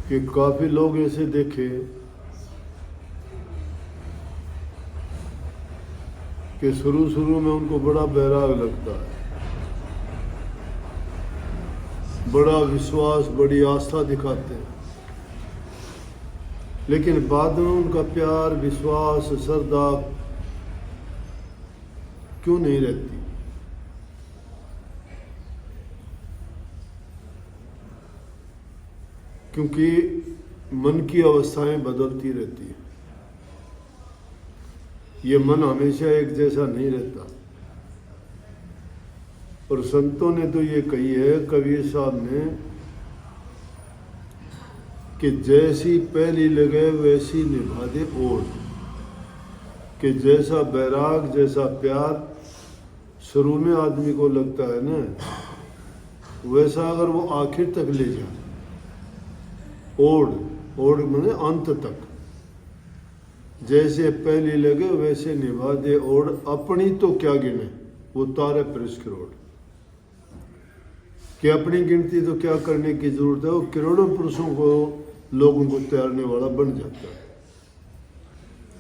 कि काफ़ी लोग ऐसे देखे कि शुरू में उनको बड़ा बैराग लगता है, बड़ा विश्वास, बड़ी आस्था दिखाते हैं, लेकिन बाद में उनका प्यार, विश्वास, श्रद्धा क्यों नहीं रहती? क्योंकि मन की अवस्थाएं बदलती रहती हैं। ये मन हमेशा एक जैसा नहीं रहता। और संतों ने तो ये कही है, कबीर साहब ने, कि जैसी पहली लगे वैसी निभा दे ओढ़। कि जैसा बैराग, जैसा प्यार शुरू में आदमी को लगता है ना, वैसा अगर वो आखिर तक ले जाए, ओढ़ माने अंत तक, जैसे पहली लगे वैसे निभा दे ओढ़। अपनी तो क्या गिने, वो तारे परिस करोड़। कि अपनी गिनती तो क्या करने की जरूरत है, वो करोड़ों पुरुषों को, लोगों को तैरने वाला बन जाता है।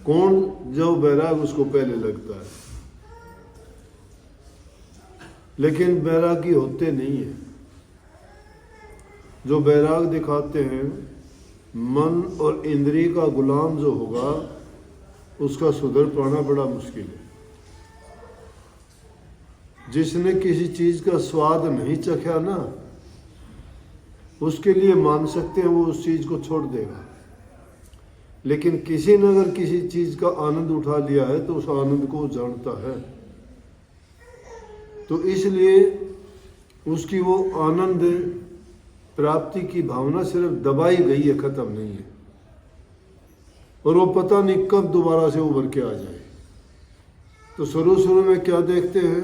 कौन? जो बैराग उसको पहले लगता है। लेकिन बैरागी होते नहीं है। जो बैराग दिखाते हैं, मन और इंद्रिय का गुलाम जो होगा, उसका सुधर पाना बड़ा मुश्किल है। जिसने किसी चीज का स्वाद नहीं चखा ना, उसके लिए मान सकते हैं वो उस चीज को छोड़ देगा। लेकिन किसी ने अगर किसी चीज का आनंद उठा लिया है तो उस आनंद को जानता है। तो इसलिए उसकी वो आनंद प्राप्ति की भावना सिर्फ दबाई गई है, खत्म नहीं है। और वो पता नहीं कब दोबारा से उभर के आ जाए। तो शुरू में क्या देखते हैं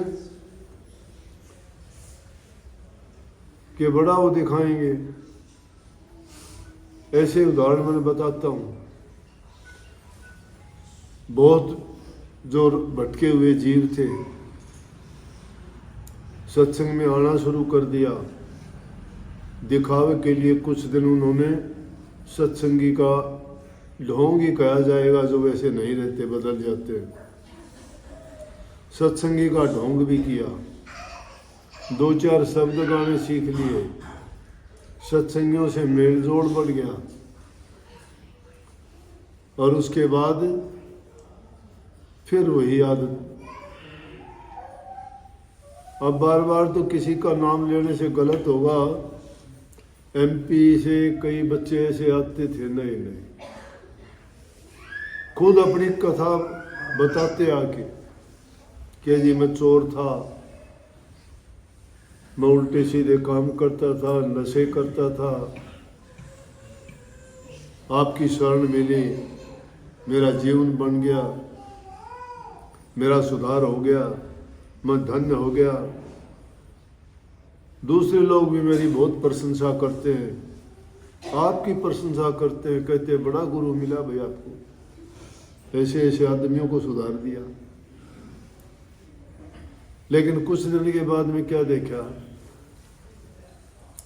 कि बड़ा वो दिखाएंगे। ऐसे उदाहरण मैंने बताता हूँ। बहुत जो भटके हुए जीव थे, सत्संग में आना शुरू कर दिया। दिखावे के लिए कुछ दिन उन्होंने सत्संगी का ढोंग ही कहा जाएगा, जो वैसे नहीं रहते, बदल जाते हैं। सत्संगी का ढोंग भी किया, 2-4 शब्द गाने सीख लिए, सत्संगियों से मेल जोड़ बढ़ गया। और उसके बाद फिर वही आदत। अब बार बार तो किसी का नाम लेने से गलत होगा। MP से कई बच्चे ऐसे आते थे नए नए, खुद अपनी कथा बताते आके कि जी मैं चोर था, मैं उल्टे सीधे काम करता था, नशे करता था, आपकी शरण मिली, मेरा जीवन बन गया, मेरा सुधार हो गया, मैं धन्य हो गया। दूसरे लोग भी मेरी बहुत प्रशंसा करते हैं, आपकी प्रशंसा करते हैं, कहते हैं बड़ा गुरु मिला भाई आपको। ऐसे ऐसे आदमियों को सुधार दिया। लेकिन कुछ दिन के बाद में क्या देखा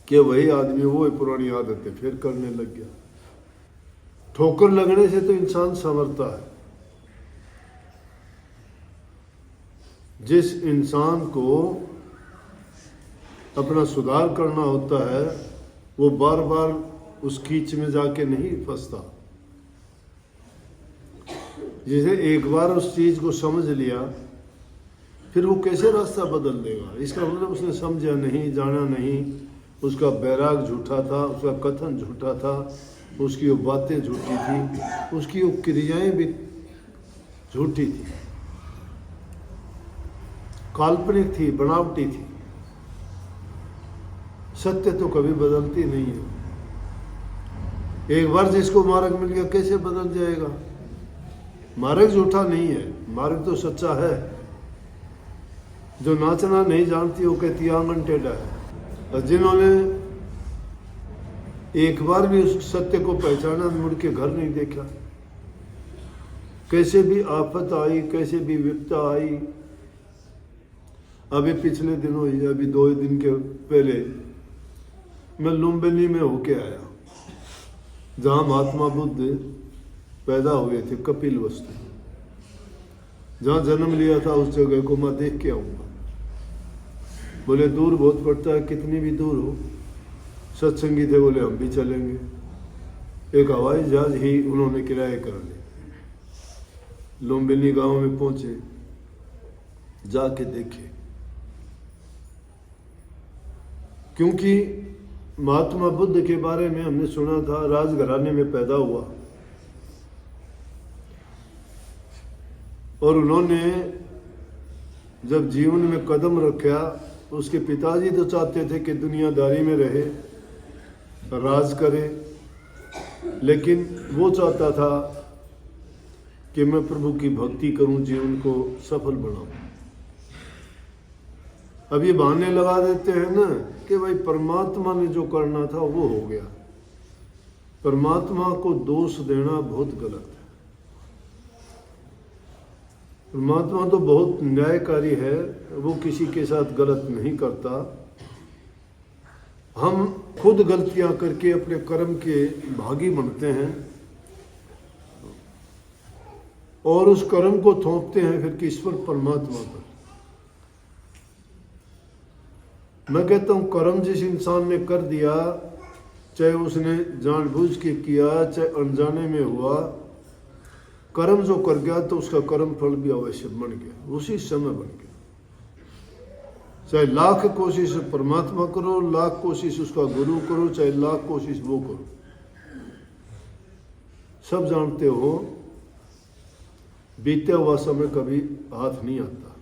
कि वही आदमी वो पुरानी आदतें फिर करने लग गया। ठोकर लगने से तो इंसान संवरता है। जिस इंसान को अपना सुधार करना होता है, वो बार बार उस कीच में जाके नहीं फंसता। जिसे एक बार उस चीज को समझ लिया, फिर वो कैसे रास्ता बदल देगा? इसका मतलब उसने समझा नहीं, जाना नहीं, उसका बैराग झूठा था, उसका कथन झूठा था, उसकी वो बातें झूठी थी, उसकी वो क्रियाएं भी झूठी थी, काल्पनिक थी, बनावटी थी। सत्य तो कभी बदलती नहीं है। एक बार जिसको मार्ग मिल गया, कैसे बदल जाएगा? मार्ग झूठा नहीं है, मार्ग तो सच्चा है। जो नाचना नहीं जानती वो कहती आंगन टेढ़ा है। और जिन्होंने एक बार भी उस सत्य को पहचाना, मुड़ के घर नहीं देखा। कैसे भी आफत आई, कैसे भी विपदा आई। अभी पिछले दिनों ही, अभी 2 दिन के पहले मैं लुम्बिनी में होके आया। जहाँ महात्मा बुद्ध पैदा हुए थे, कपिल वस्तु, जहाँ जन्म लिया था उस जगह को मैं देख के आऊँगा। बोले दूर बहुत पड़ता है, कितनी भी दूर हो। सत्संगी थे, बोले हम भी चलेंगे। एक हवाई जहाज ही उन्होंने किराए कर लिया। लुम्बिनी गांव में पहुंचे, जाके देखे, क्योंकि महात्मा बुद्ध के बारे में हमने सुना था, राजघराने में पैदा हुआ और उन्होंने जब जीवन में कदम रखा, उसके पिताजी तो चाहते थे कि दुनियादारी में रहे, राज करे, लेकिन वो चाहता था कि मैं प्रभु की भक्ति करूं, जीवन को सफल बनाऊं। अब ये बहाने लगा देते हैं ना कि भाई परमात्मा ने जो करना था वो हो गया। परमात्मा को दोष देना बहुत गलत है। परमात्मा तो बहुत न्यायकारी है, वो किसी के साथ गलत नहीं करता। हम खुद गलतियां करके अपने कर्म के भागी बनते हैं और उस कर्म को थोपते हैं फिर किस पर? परमात्मा पर। मैं कहता हूं कर्म जिस इंसान ने कर दिया, चाहे उसने जानबूझ के किया चाहे अनजाने में हुआ, कर्म जो कर गया तो उसका कर्म फल भी अवश्य बन गया, उसी समय बन गया। चाहे लाख कोशिश परमात्मा करो, लाख कोशिश उसका गुरु करो, चाहे लाख कोशिश वो करो, सब जानते हो बीते हुआ समय कभी हाथ नहीं आता।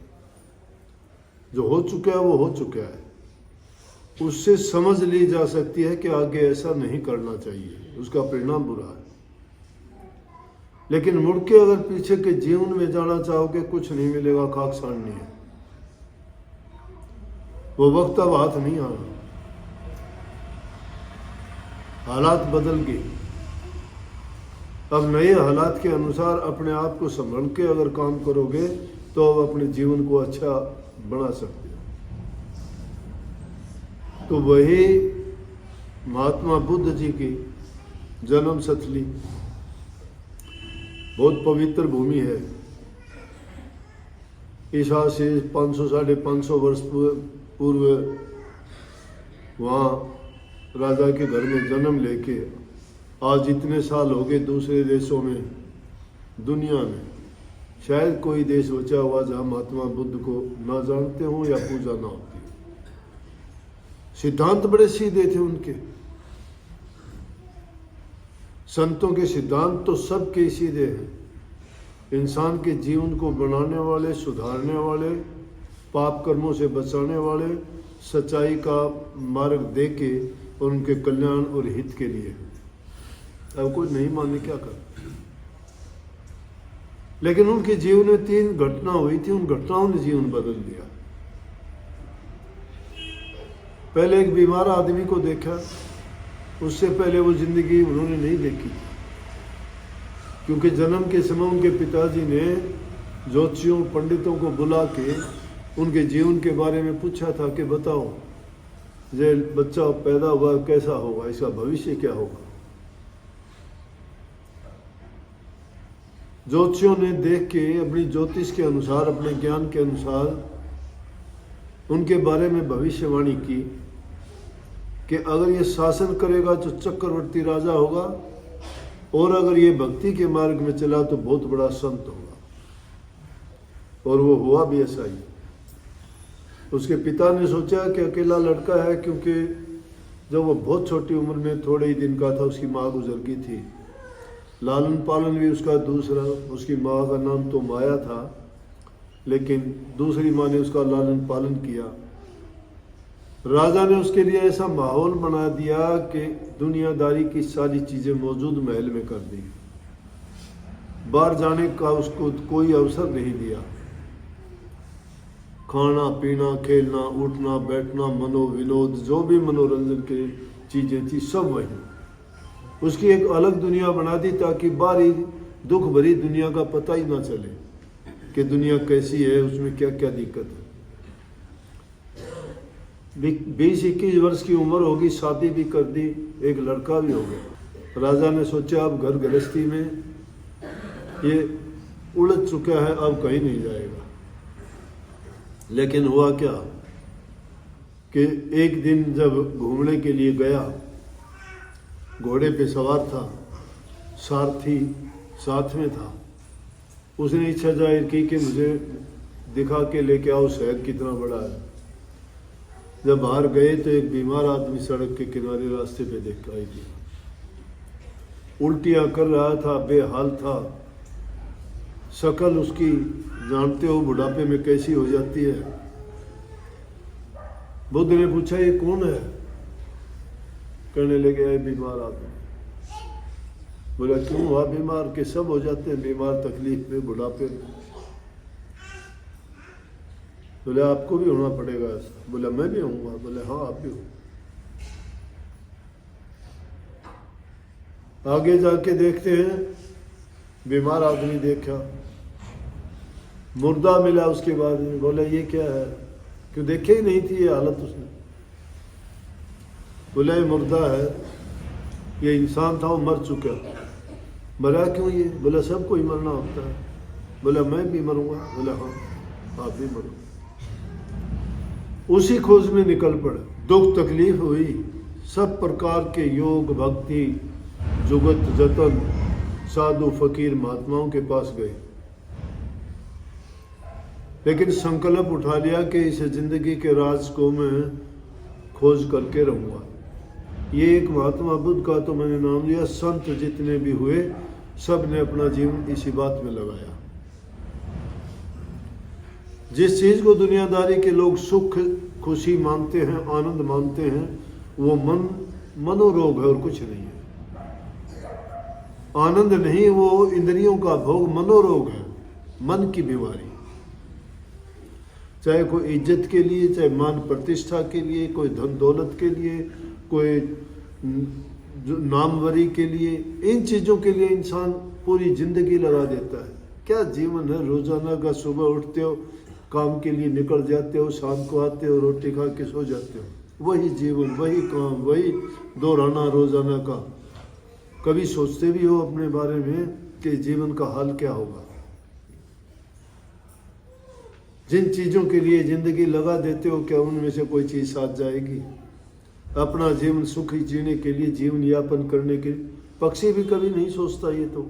जो हो चुका है वो हो चुका है, उससे समझ ली जा सकती है कि आगे ऐसा नहीं करना चाहिए, उसका परिणाम बुरा है। लेकिन मुड़ के अगर पीछे के जीवन में जाना चाहोगे, कुछ नहीं मिलेगा, खाक साड़नी है। वो वक्त अब हाथ नहीं आना, हालात बदल गए। अब नए हालात के अनुसार अपने आप को संभल के अगर काम करोगे तो अब अपने जीवन को अच्छा बना सकते हो। तो वही महात्मा बुद्ध जी की जन्म स्थली बहुत पवित्र भूमि है। ईसा से 500-550 वर्ष पूर्व वहाँ राजा के घर में जन्म लेके आज इतने साल हो गए दूसरे देशों में, दुनिया में शायद कोई देश बचा हुआ जहाँ महात्मा बुद्ध को ना जानते हो या पूजा ना होती। सिद्धांत बड़े सीधे थे उनके, संतों के सिद्धांत तो सबके सीधे हैं। इंसान के जीवन को बनाने वाले, सुधारने वाले, पाप कर्मों से बचाने वाले, सच्चाई का मार्ग देके और उनके कल्याण और हित के लिए। अब कोई नहीं माने क्या कर। लेकिन उनके जीवन में 3 घटना हुई थी, उन घटनाओं ने जीवन बदल दिया। पहले एक बीमार आदमी को देखा, उससे पहले वो जिंदगी उन्होंने नहीं देखी थी, क्योंकि जन्म के समय उनके पिताजी ने ज्योतिषियों पंडितों को बुला के उनके जीवन के बारे में पूछा था कि बताओ ये बच्चा पैदा हुआ कैसा होगा, इसका भविष्य क्या होगा। ज्योतिषियों ने देख के अपनी ज्योतिष के अनुसार, अपने ज्ञान के अनुसार उनके बारे में भविष्यवाणी की कि अगर ये शासन करेगा तो चक्रवर्ती राजा होगा, और अगर ये भक्ति के मार्ग में चला तो बहुत बड़ा संत होगा। और वो हुआ भी ऐसा ही। उसके पिता ने सोचा कि अकेला लड़का है, क्योंकि जब वो बहुत छोटी उम्र में थोड़े ही दिन का था उसकी माँ गुजर गई थी। लालन पालन भी उसका दूसरा, उसकी माँ का नाम तो माया था, लेकिन दूसरी माँ ने उसका लालन पालन किया। राजा ने उसके लिए ऐसा माहौल बना दिया कि दुनियादारी की सारी चीजें मौजूद महल में कर दी। बाहर जाने का उसको कोई अवसर नहीं दिया। खाना पीना, खेलना, उठना बैठना, मनोविनोद, जो भी मनोरंजन की चीजें थी सब वही। उसकी एक अलग दुनिया बना दी ताकि बाहरी दुख भरी दुनिया का पता ही ना चले कि दुनिया कैसी है, उसमें क्या क्या दिक्कत है। 20-21 वर्ष की उम्र होगी, शादी भी कर दी, एक लड़का भी हो गया। राजा ने सोचा अब घर गृहस्थी में ये उलझ चुका है, अब कहीं नहीं जाएगा। लेकिन हुआ क्या कि एक दिन जब घूमने के लिए गया, घोड़े पे सवार था, सारथी साथ में था, उसने इच्छा जाहिर की कि मुझे दिखा के लेके आओ शहर कितना बड़ा है। जब बाहर गए तो एक बीमार आदमी सड़क के किनारे रास्ते पे दिखाई दिया, उल्टियां कर रहा था, बेहाल था, शक्ल उसकी जानते हो बुढ़ापे में कैसी हो जाती है। बुद्ध ने पूछा ये कौन है? कहने लगे ये बीमार आदमी। बोला क्यों हुआ बीमार? के सब हो जाते हैं बीमार, तकलीफ में, बुढ़ापे में। बोले आपको भी होना पड़ेगा ऐसा? बोला मैं भी होऊंगा। बोले हाँ आप भी हो। आगे जाके देखते हैं, बीमार आदमी देखा, मुर्दा मिला उसके बाद में। बोला ये क्या है? क्यों देखे ही नहीं थी ये हालत उसने। बोला ये मुर्दा है, ये इंसान था वो मर चुका। मरा क्यों ये? बोला सबको ही मरना होता है। बोला मैं भी मरूंगा। बोला हाँ आप भी मरो। उसी खोज में निकल पड़े। दुख तकलीफ हुई, सब प्रकार के योग भक्ति जुगत जतन साधु फकीर महात्माओं के पास गए, लेकिन संकल्प उठा लिया कि इस जिंदगी के राज को मैं खोज करके रहूंगा। ये एक महात्मा बुद्ध का तो मैंने नाम लिया, संत जितने भी हुए सब ने अपना जीवन इसी बात में लगाया। जिस चीज को दुनियादारी के लोग सुख खुशी मानते हैं, आनंद मानते हैं, वो मनोरोग है और कुछ नहीं है। आनंद नहीं, वो इंद्रियों का भोग मनोरोग है, मन की बीमारी। चाहे कोई इज्जत के लिए, चाहे मान प्रतिष्ठा के लिए, कोई धन दौलत के लिए, कोई नामवरी के लिए, इन चीजों के लिए इंसान पूरी जिंदगी लगा देता है। क्या जीवन है? रोजाना का सुबह उठते हो, काम के लिए निकल जाते हो, शाम को आते हो, रोटी खा के सो जाते हो, वही जीवन, वही काम, वही दोहराना रोजाना का। कभी सोचते भी हो अपने बारे में कि जीवन का हाल क्या होगा? जिन चीजों के लिए जिंदगी लगा देते हो, क्या उनमें से कोई चीज साथ जाएगी? अपना जीवन सुखी जीने के लिए, जीवन यापन करने के लिए पक्षी भी कभी नहीं सोचता ये तो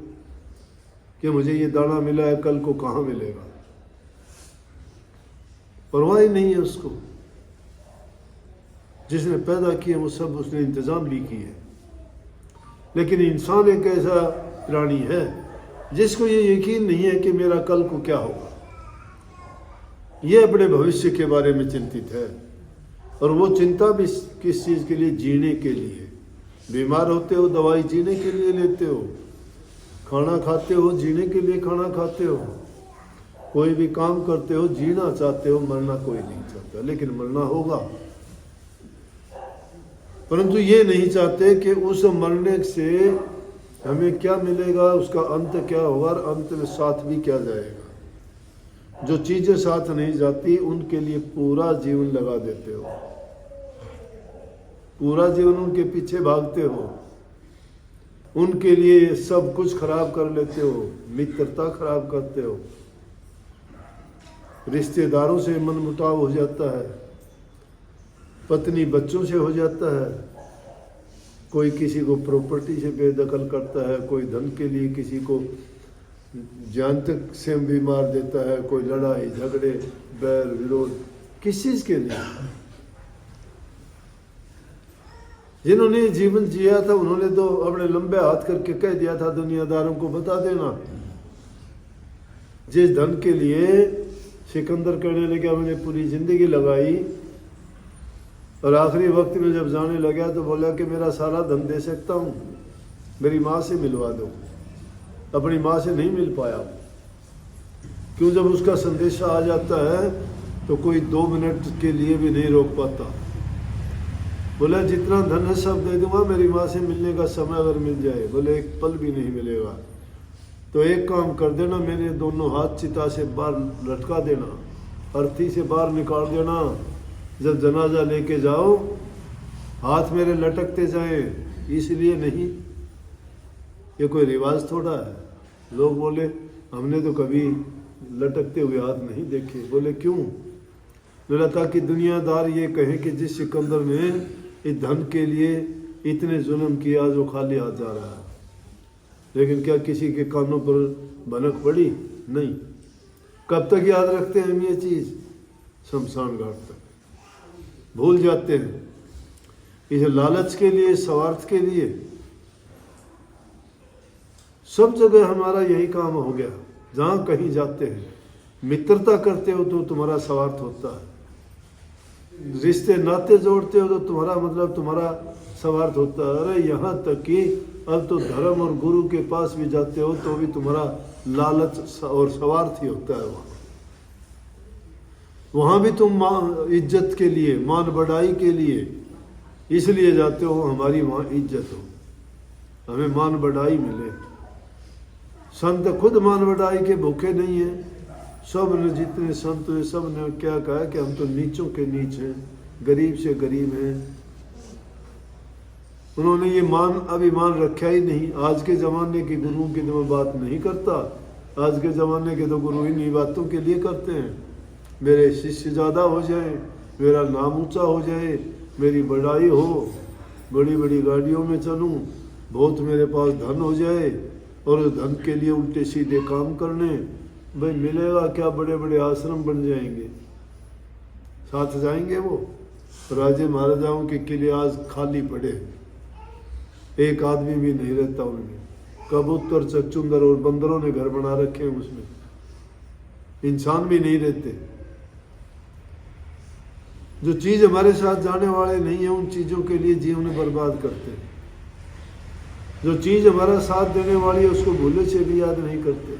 कि मुझे ये दाना मिला है, कल को कहाँ मिलेगा। परवाह ही नहीं है उसको। जिसने पैदा किया वो सब उसने इंतजाम भी किए। लेकिन इंसान एक ऐसा प्राणी है जिसको ये यकीन नहीं है कि मेरा कल को क्या होगा। ये अपने भविष्य के बारे में चिंतित है, और वो चिंता भी किस चीज के लिए? जीने के लिए। बीमार होते हो दवाई जीने के लिए लेते हो, खाना खाते हो जीने के लिए खाना खाते हो, कोई भी काम करते हो जीना चाहते हो, मरना कोई नहीं चाहता, लेकिन मरना होगा। परंतु ये नहीं चाहते कि उस मरने से हमें क्या मिलेगा, उसका अंत क्या होगा, और अंत में साथ भी क्या जाएगा। जो चीजें साथ नहीं जाती उनके लिए पूरा जीवन लगा देते हो, पूरा जीवन उनके पीछे भागते हो, उनके लिए सब कुछ खराब कर लेते हो, मित्रता खराब करते हो, रिश्तेदारों से मनमुटाव हो जाता है, पत्नी बच्चों से हो जाता है, कोई किसी को प्रॉपर्टी से बेदखल करता है, कोई धन के लिए किसी को जान तक से भी मार देता है, कोई लड़ाई झगड़े बैर विरोध, किस चीज के लिए? जिन्होंने जीवन जिया था उन्होंने तो अपने लंबे हाथ करके कह दिया था दुनियादारों को, बता देना जिस धन के लिए सिकंदर कहने लगा मैंने पूरी जिंदगी लगाई, और आखिरी वक्त में जब जाने लगा तो बोला कि मेरा सारा धन दे सकता हूँ, मेरी माँ से मिलवा दो। अपनी माँ से नहीं मिल पाया। क्यों? जब उसका संदेशा आ जाता है तो कोई 2 मिनट के लिए भी नहीं रोक पाता। बोला जितना धन है सब दे दूंगा, मेरी माँ से मिलने का समय अगर मिल जाए। बोले एक पल भी नहीं मिलेगा। तो एक काम कर देना, मेरे दोनों हाथ चिता से बाहर लटका देना, अर्थी से बाहर निकाल देना। जब जनाजा लेके जाओ हाथ मेरे लटकते जाए, इसलिए नहीं ये कोई रिवाज थोड़ा है। लोग बोले हमने तो कभी लटकते हुए हाथ नहीं देखे। बोले क्यों? बोला ताकि दुनियादार ये कहें कि जिस सिकंदर ने इस धन के लिए इतने जुल्म किया आज वो खाली हाथ जा रहा है। लेकिन क्या किसी के कानों पर भनक पड़ी? नहीं। कब तक याद रखते हैं हम ये चीज? शमशान घाट तक भूल जाते हैं। इस लालच के लिए, स्वार्थ के लिए सब जगह हमारा यही काम हो गया। जहां कहीं जाते हैं, मित्रता करते हो तो तुम्हारा स्वार्थ होता है, रिश्ते नाते जोड़ते हो तो तुम्हारा मतलब तुम्हारा स्वार्थ होता है। अरे यहाँ तक कि अब तो धर्म और गुरु के पास भी जाते हो तो भी तुम्हारा लालच और स्वार्थ ही होता है। वहां भी तुम इज्जत के लिए, मान बढ़ाई के लिए इसलिए जाते हो हमारी वहां इज्जत हो, हमें मान बढ़ाई मिले। संत खुद मान बढ़ाई के भूखे नहीं है। सब ने, जितने संत हुए सब ने क्या कहा कि हम तो नीचों के नीच हैं, गरीब से गरीब हैं। उन्होंने ये मान अभिमान रखा ही नहीं। आज के ज़माने के गुरुओं की तो मैं बात नहीं करता। आज के ज़माने के तो गुरु इन्हीं बातों के लिए करते हैं, मेरे शिष्य ज़्यादा हो जाए, मेरा नाम ऊंचा हो जाए, मेरी बढ़ाई हो, बड़ी बड़ी गाड़ियों में चलूं, बहुत मेरे पास धन हो जाए, और उस धन के लिए उल्टे सीधे काम करने। भाई मिलेगा क्या? बड़े बड़े आश्रम बन जाएंगे, साथ जाएंगे वो। राजे महाराजाओं के किले आज खाली पड़े, एक आदमी भी नहीं रहता उनमें। कबूतर, चकचुंदर और बंदरों ने घर बना रखे हैं उसमें, इंसान भी नहीं रहते। जो चीज हमारे साथ जाने वाले नहीं है उन चीजों के लिए जीवन बर्बाद करते हैं। जो चीज हमारा साथ देने वाली है उसको भूले से भी याद नहीं करते।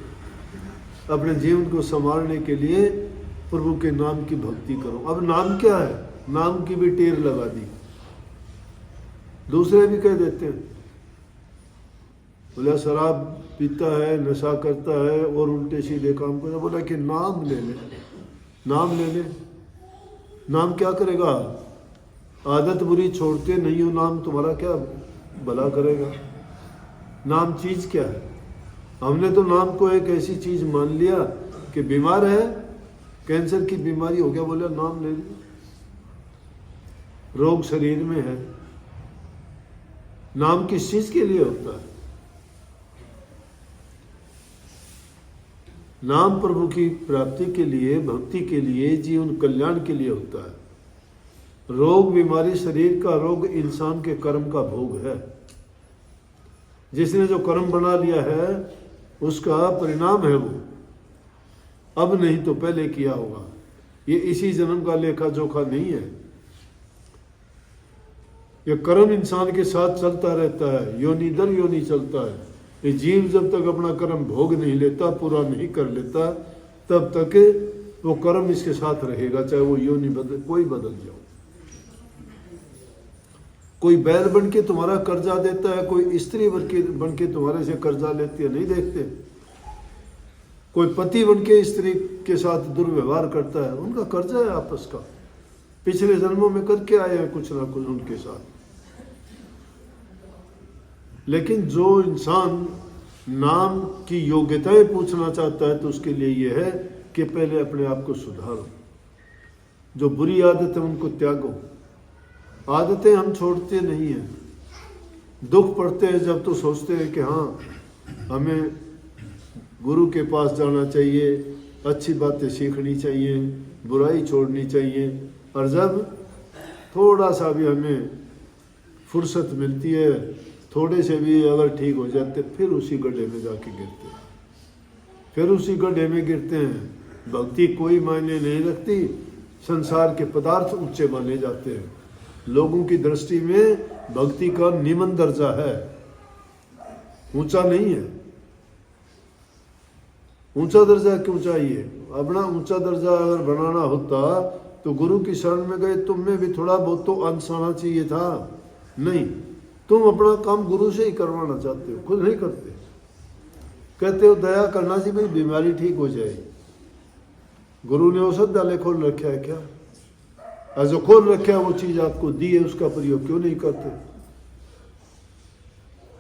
अपने जीवन को संभालने के लिए प्रभु के नाम की भक्ति करो। अब नाम क्या है? नाम की भी टेर लगा दी। दूसरे भी कह देते हैं, बोला शराब पीता है, नशा करता है और उल्टे सीधे काम करता। बोला कि नाम ले ले, नाम ले ले। नाम क्या करेगा? आदत बुरी छोड़ते नहीं हो, नाम तुम्हारा क्या भला करेगा? नाम चीज क्या है? हमने तो नाम को एक ऐसी चीज मान लिया कि बीमार है, कैंसर की बीमारी हो गया, बोला नाम ले लिया। रोग शरीर में है, नाम किस चीज के लिए होता है? नाम प्रभु की प्राप्ति के लिए, भक्ति के लिए, जीवन कल्याण के लिए होता है। रोग बीमारी शरीर का रोग इंसान के कर्म का भोग है। जिसने जो कर्म बना लिया है उसका परिणाम है वो, अब नहीं तो पहले किया होगा। ये इसी जन्म का लेखा जोखा नहीं है। ये कर्म इंसान के साथ चलता रहता है, योनि दर योनि चलता है। ये जीव जब तक अपना कर्म भोग नहीं लेता, पूरा नहीं कर लेता, तब तक वो कर्म इसके साथ रहेगा, चाहे वो योनि बदल, कोई बदल जाओ। कोई बैल बन के तुम्हारा कर्जा देता है, कोई स्त्री बन के तुम्हारे से कर्जा लेती है, नहीं देखते। कोई पति बन के स्त्री के साथ दुर्व्यवहार करता है, उनका कर्जा है आपस का, पिछले जन्मों में करके आए हैं कुछ ना कुछ उनके साथ। लेकिन जो इंसान नाम की योग्यताएं पूछना चाहता है तो उसके लिए यह है कि पहले अपने आप को सुधारो। जो बुरी आदत है उनको त्यागो। आदतें हम छोड़ते नहीं हैं। दुख पड़ते हैं जब तो सोचते हैं कि हाँ हमें गुरु के पास जाना चाहिए, अच्छी बातें सीखनी चाहिए, बुराई छोड़नी चाहिए। और जब थोड़ा सा भी हमें फुर्सत मिलती है, थोड़े से भी अगर ठीक हो जाते, फिर उसी गड्ढे में जाके गिरते हैं, फिर उसी गड्ढे में गिरते हैं। भक्ति कोई मायने नहीं रखती। संसार के पदार्थ ऊंचे माने जाते हैं। लोगों की दृष्टि में भक्ति का निम्न दर्जा है, ऊंचा नहीं है। ऊंचा दर्जा क्यों चाहिए? अपना ऊंचा दर्जा अगर बनाना होता तो गुरु की शरण में गए, तुम में भी थोड़ा बहुत तो अंश आना चाहिए था। नहीं, तुम अपना काम गुरु से ही करवाना चाहते हो, खुद नहीं करते। कहते हो दया करना जी, मेरी बीमारी ठीक हो जाए। गुरु ने औषधालय खोल रखा है क्या? और जो खोल रखा है वो चीज आपको दी है, उसका प्रयोग क्यों नहीं करते?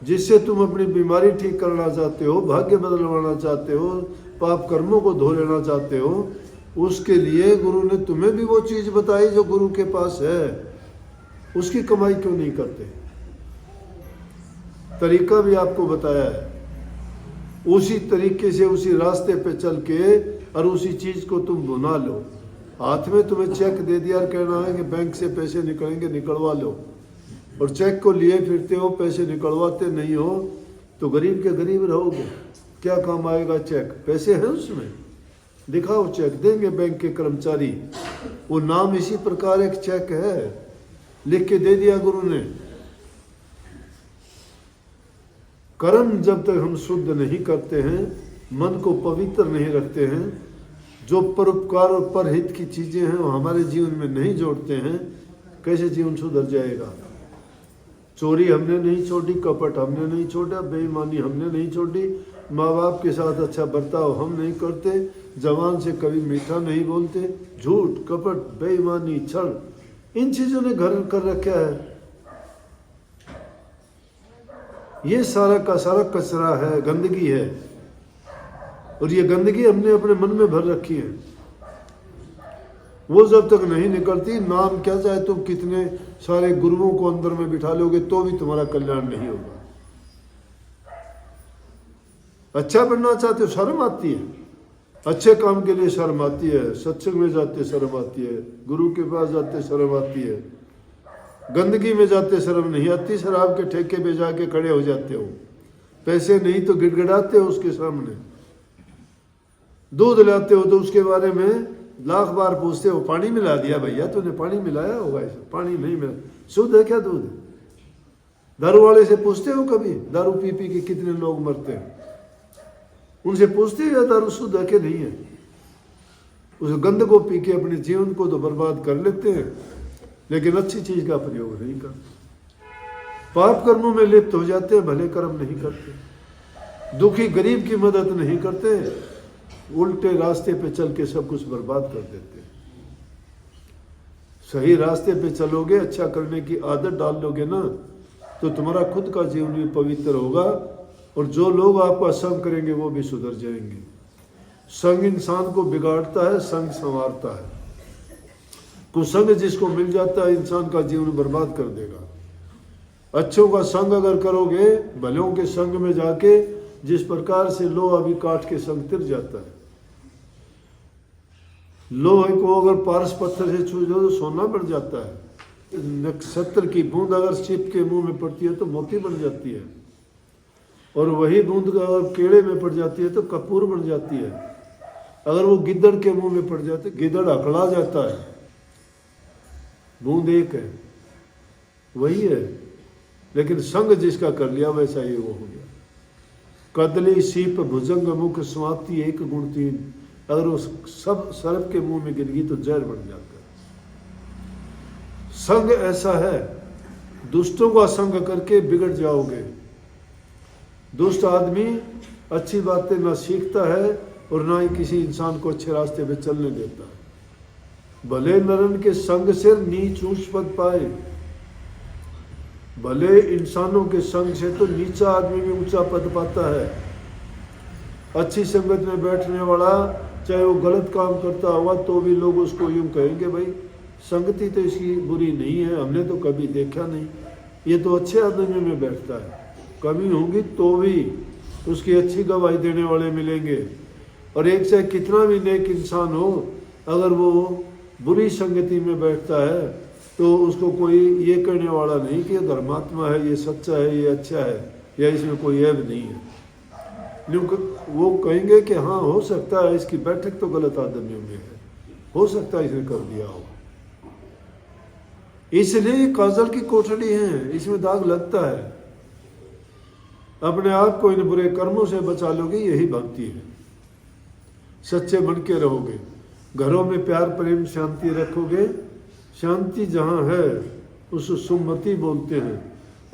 जिससे तुम अपनी बीमारी ठीक करना चाहते हो, भाग्य बदलवाना चाहते हो, पाप कर्मों को धो लेना चाहते हो, उसके लिए गुरु ने तुम्हें भी वो चीज बताई जो गुरु के पास है। उसकी कमाई क्यों नहीं करते? तरीका भी आपको बताया है, उसी तरीके से उसी रास्ते पे चल के और उसी चीज को तुम बना लो। हाथ में तुम्हें चेक दे दिया और कहना है कि बैंक से पैसे निकलेंगे, निकलवा लो, और चेक को लिए फिरते हो, पैसे निकलवाते नहीं हो, तो गरीब के गरीब रहोगे। क्या काम आएगा चेक? पैसे हैं उसमें, दिखाओ चेक, देंगे बैंक के कर्मचारी। वो नाम इसी प्रकार एक चेक है, लिख के दे दिया गुरु ने। कर्म जब तक हम शुद्ध नहीं करते हैं, मन को पवित्र नहीं रखते हैं, जो परोपकार और परहित की चीजें हैं वो हमारे जीवन में नहीं जोड़ते हैं, कैसे जीवन सुधर जाएगा? चोरी हमने नहीं छोड़ी, कपट हमने नहीं छोड़ा, बेईमानी हमने नहीं छोड़ी, माँ बाप के साथ अच्छा बर्ताव हम नहीं करते, जवान से कभी मीठा नहीं बोलते, झूठ कपट बेईमानी छल, इन चीजों ने घर कर रखा है। ये सारा का सारा कचरा है, गंदगी है, और ये गंदगी हमने अपने मन में भर रखी है। वो जब तक नहीं निकलती, नाम क्या चाहे तुम कितने सारे गुरुओं को अंदर में बिठा लोगे तो भी तुम्हारा कल्याण नहीं होगा। अच्छा बनना चाहते हो, शर्म आती है, अच्छे काम के लिए शर्म आती है, सत्संग में जाते शर्म आती है, गुरु के पास जाते शर्म आती है, गंदगी में जाते शर्म नहीं आती, शराब के ठेके पे जाके खड़े हो जाते हो, पैसे नहीं तो गिड़गिड़ाते हो उसके सामने, दूध लाते हो तो उसके बारे में लाख बार पूछते हो, पानी मिला दिया भैया तूने, पानी मिलाया होगा, ऐसा पानी नहीं मिला, शुद्ध है क्या दूध? दारू वाले से पूछते हो कभी, दारू पी पी के कितने लोग मरते हैं? उनसे पूछते हो दारू शुद्ध है कि नहीं है? उस गंद को पी के अपने जीवन को तो बर्बाद कर लेते हैं, लेकिन अच्छी चीज का प्रयोग नहीं करते, पाप कर्मों में लिप्त हो जाते हैं, भले कर्म नहीं करते, दुखी गरीब की मदद नहीं करते, उल्टे रास्ते पे चल के सब कुछ बर्बाद कर देते हैं। सही रास्ते पे चलोगे, अच्छा करने की आदत डाल लोगे ना, तो तुम्हारा खुद का जीवन भी पवित्र होगा, और जो लोग आपका संग करेंगे वो भी सुधर जाएंगे। संग इंसान को बिगाड़ता है, संग संवारता है। कुसंग जिसको मिल जाता है इंसान का जीवन बर्बाद कर देगा। अच्छों का संग अगर करोगे, भलों के संग में जाके, जिस प्रकार से लोहा भी काट के संग तिर जाता है, लोहे को अगर पारस पत्थर से छू दो तो सोना बन जाता है, नक्षत्र की बूंद अगर शिप के मुंह में पड़ती है तो मोती बन जाती है, और वही बूंद अगर केड़े में पड़ जाती है तो कपूर बन जाती है, अगर वो गिद्दड़ के मुंह में पड़ जाती है गिद्दड़ अकड़ा जाता है। बूंद एक है, वही है, लेकिन संग जिसका कर लिया वैसा ही वो हो गया। कदली सीप भुजंग मुख स्वाति एक गुण तीन, अगर वो सब सर्प के मुंह में गिर गई तो जहर बन जाता है। संग ऐसा है, दुष्टों का संग करके बिगड़ जाओगे। दुष्ट आदमी अच्छी बातें ना सीखता है और ना ही किसी इंसान को अच्छे रास्ते पे चलने देता है। भले नरन के संग से नीच ऊंच पद पाए, भले इंसानों के संग से तो नीचा आदमी भी ऊंचा पद पाता है। अच्छी संगत में बैठने वाला चाहे वो गलत काम करता हुआ तो भी लोग उसको यूं कहेंगे, भाई संगति तो इसकी बुरी नहीं है, हमने तो कभी देखा नहीं, ये तो अच्छे आदमी में बैठता है। कमी होगी तो भी उसकी अच्छी गवाही देने वाले मिलेंगे। और एक चाहे कितना भी नेक इंसान हो, अगर वो बुरी संगति में बैठता है तो उसको कोई ये कहने वाला नहीं कि ये धर्मात्मा है, ये सच्चा है, ये अच्छा है, या इसमें कोई ऐब नहीं है। वो कहेंगे कि हाँ हो सकता है इसकी बैठक तो गलत आदमियों में है, हो सकता है इसने कर दिया हो, इसलिए काजल की कोठड़ी है, इसमें दाग लगता है। अपने आप को इन बुरे कर्मों से बचा लोगे, यही भक्ति है। सच्चे बन के रहोगे, घरों में प्यार प्रेम शांति रखोगे। शांति जहाँ है उसको सुमति बोलते हैं,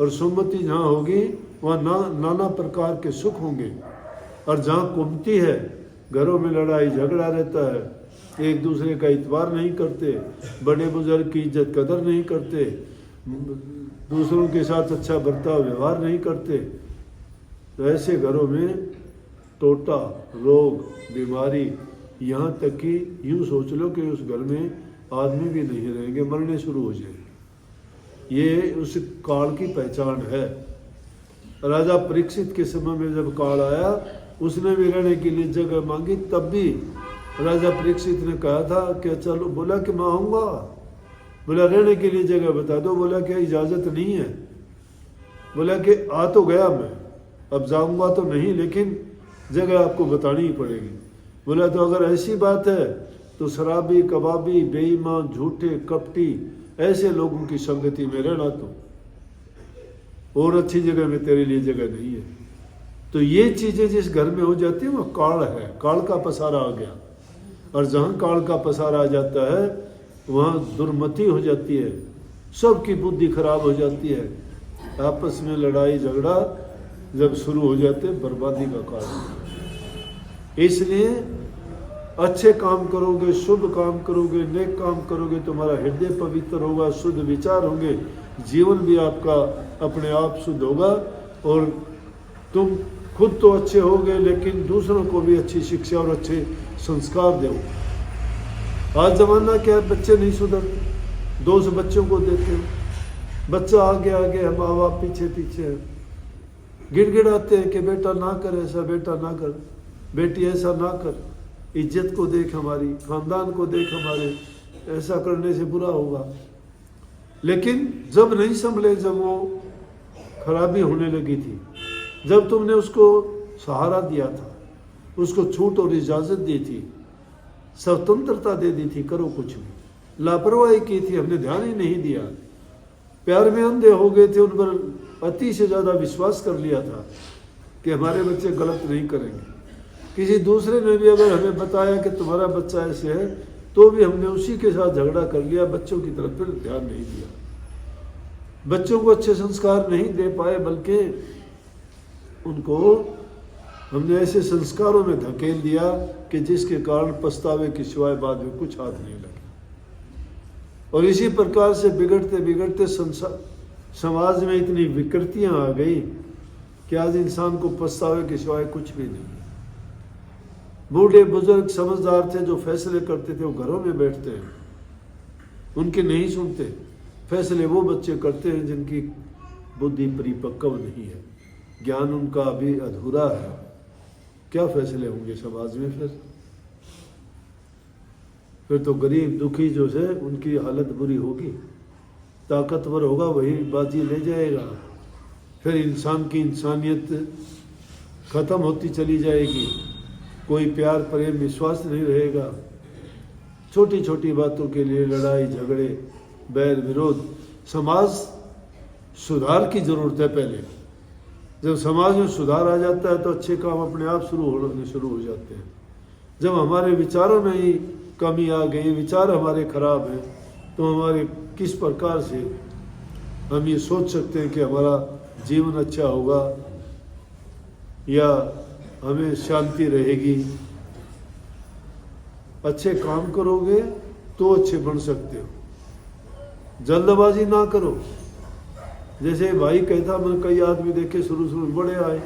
और सुमति जहाँ होगी वहाँ नाना प्रकार के सुख होंगे। और जहाँ कुमति है, घरों में लड़ाई झगड़ा रहता है, एक दूसरे का इतबार नहीं करते, बड़े बुजुर्ग की इज्जत कदर नहीं करते, दूसरों के साथ अच्छा बर्ताव व्यवहार नहीं करते, तो ऐसे घरों में टोटा, रोग, बीमारी, यहाँ तक कि यूँ सोच लो कि उस घर में आदमी भी नहीं रहेंगे, मरने शुरू हो जाएंगे। ये उस काल की पहचान है। राजा परीक्षित के समय में जब काल आया, उसने भी रहने के लिए जगह मांगी, तब भी राजा परीक्षित ने कहा था कि चलो, बोला कि मैं आऊँगा, बोला रहने के लिए जगह बता दो, बोला कि इजाज़त नहीं है, बोला कि आ तो गया मैं, अब जाऊँगा तो नहीं, लेकिन जगह आपको बतानी ही पड़ेगी। बोला तो अगर ऐसी बात है तो शराबी, कबाबी, बेईमान, झूठे, कपटी ऐसे लोगों की संगति में रहना, तो और अच्छी जगह में तेरे लिए जगह नहीं है। तो ये चीज़ें जिस घर में हो जाती है वो काल है, काल का पसारा आ गया। और जहाँ काल का पसारा आ जाता है वहाँ दुर्मति हो जाती है, सबकी बुद्धि खराब हो जाती है, आपस में लड़ाई झगड़ा जब शुरू हो जाते, बर्बादी का कारण। इसलिए अच्छे काम करोगे, शुभ काम करोगे, नेक काम करोगे, तुम्हारा हृदय पवित्र होगा, शुद्ध विचार होंगे, जीवन भी आपका अपने आप शुद्ध होगा, और तुम खुद तो अच्छे होगे लेकिन दूसरों को भी अच्छी शिक्षा और अच्छे संस्कार दो। आज जमाना क्या है, बच्चे नहीं सुधरते, दोष बच्चों को देते हो, बच्चा आगे आगे है, माँ बाप पीछे पीछे है, गिड़गिड़ाते हैं कि बेटा ना कर ऐसा, बेटा ना कर, बेटी ऐसा ना कर, इज्जत को देख हमारी, खानदान को देख हमारे, ऐसा करने से बुरा होगा। लेकिन जब नहीं संभले, जब वो खराबी होने लगी थी, जब तुमने उसको सहारा दिया था, उसको छूट और इजाज़त दी थी, स्वतंत्रता दे दी थी, करो कुछ भी, लापरवाही की थी, हमने ध्यान ही नहीं दिया, प्यार में अंधे हो गए थे, उन पर अति से ज़्यादा विश्वास कर लिया था कि हमारे बच्चे गलत नहीं करेंगे। किसी दूसरे ने भी अगर हमें बताया कि तुम्हारा बच्चा ऐसे है, तो भी हमने उसी के साथ झगड़ा कर लिया, बच्चों की तरफ फिर ध्यान नहीं दिया, बच्चों को अच्छे संस्कार नहीं दे पाए, बल्कि उनको हमने ऐसे संस्कारों में धकेल दिया कि जिसके कारण पछतावे के सिवाय बाद में कुछ हाथ नहीं लगे। और इसी प्रकार से बिगड़ते बिगड़ते समाज में इतनी विकृतियां आ गई कि आज इंसान को पछतावे के सिवाय कुछ भी नहीं। बूढ़े बुजुर्ग समझदार थे, जो फैसले करते थे, वो घरों में बैठते हैं, उनके नहीं सुनते। फैसले वो बच्चे करते हैं जिनकी बुद्धि परिपक्व नहीं है, ज्ञान उनका अभी अधूरा है। क्या फैसले होंगे समाज में? फिर तो गरीब दुखी जो है उनकी हालत बुरी होगी, ताकतवर होगा वही बाजी ले जाएगा, फिर इंसान की इंसानियत खत्म होती चली जाएगी, कोई प्यार प्रेम विश्वास नहीं रहेगा, छोटी छोटी बातों के लिए लड़ाई झगड़े बैर विरोध। समाज सुधार की जरूरत है। पहले जब समाज में सुधार आ जाता है तो अच्छे काम अपने आप होने शुरू हो जाते हैं। जब हमारे विचारों में ही कमी आ गई, विचार हमारे खराब हैं, तो हमारे किस प्रकार से हम ये सोच सकते हैं कि हमारा जीवन अच्छा होगा या हमें शांति रहेगी? अच्छे काम करोगे तो अच्छे बन सकते हो, जल्दबाजी ना करो। जैसे भाई कहता, मैंने कई आदमी देखे शुरू में बड़े आए,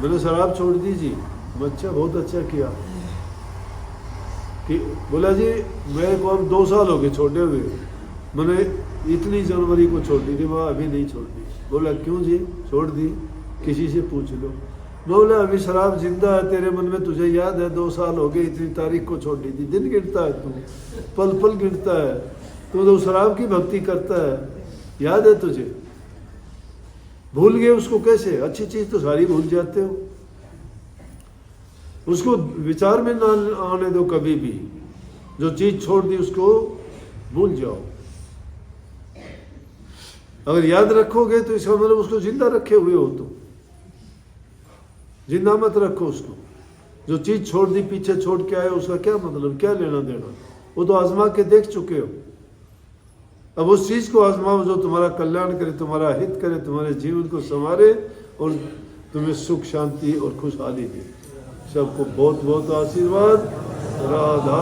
मैंने शराब छोड़ दी जी, बच्चा बहुत अच्छा किया कि बोला जी मेरे को अब 2 साल हो गए छोड़े हुए, मैंने इतनी जनवरी को छोड़ दी थी, मैं अभी नहीं छोड़ दी। बोला क्यों जी? छोड़ दी, किसी से पूछ लो। बोला अभी शराब जिंदा है तेरे मन में, तुझे याद है 2 साल हो गए, इतनी तारीख को छोड़ दी थी। दिन गिनता है तू, पल पल गिनता है तू, तो शराब की भक्ति करता है, याद है तुझे? भूल गए उसको कैसे? अच्छी चीज तो सारी भूल जाते हो, उसको विचार में ना आने दो कभी भी। जो चीज छोड़ दी उसको भूल जाओ। अगर याद रखोगे तो इसका मतलब उसको जिंदा रखे हुए हो, तो जिंदा मत रखो उसको। जो चीज छोड़ दी, पीछे छोड़ के आए, उसका क्या मतलब, क्या लेना देना? वो तो आजमा के देख चुके हो। अब उस चीज को आजमाओ जो तुम्हारा कल्याण करे, तुम्हारा हित करे, तुम्हारे जीवन को संवारे और तुम्हें सुख शांति और खुशहाली दे। सबको बहुत बहुत आशीर्वाद। राधा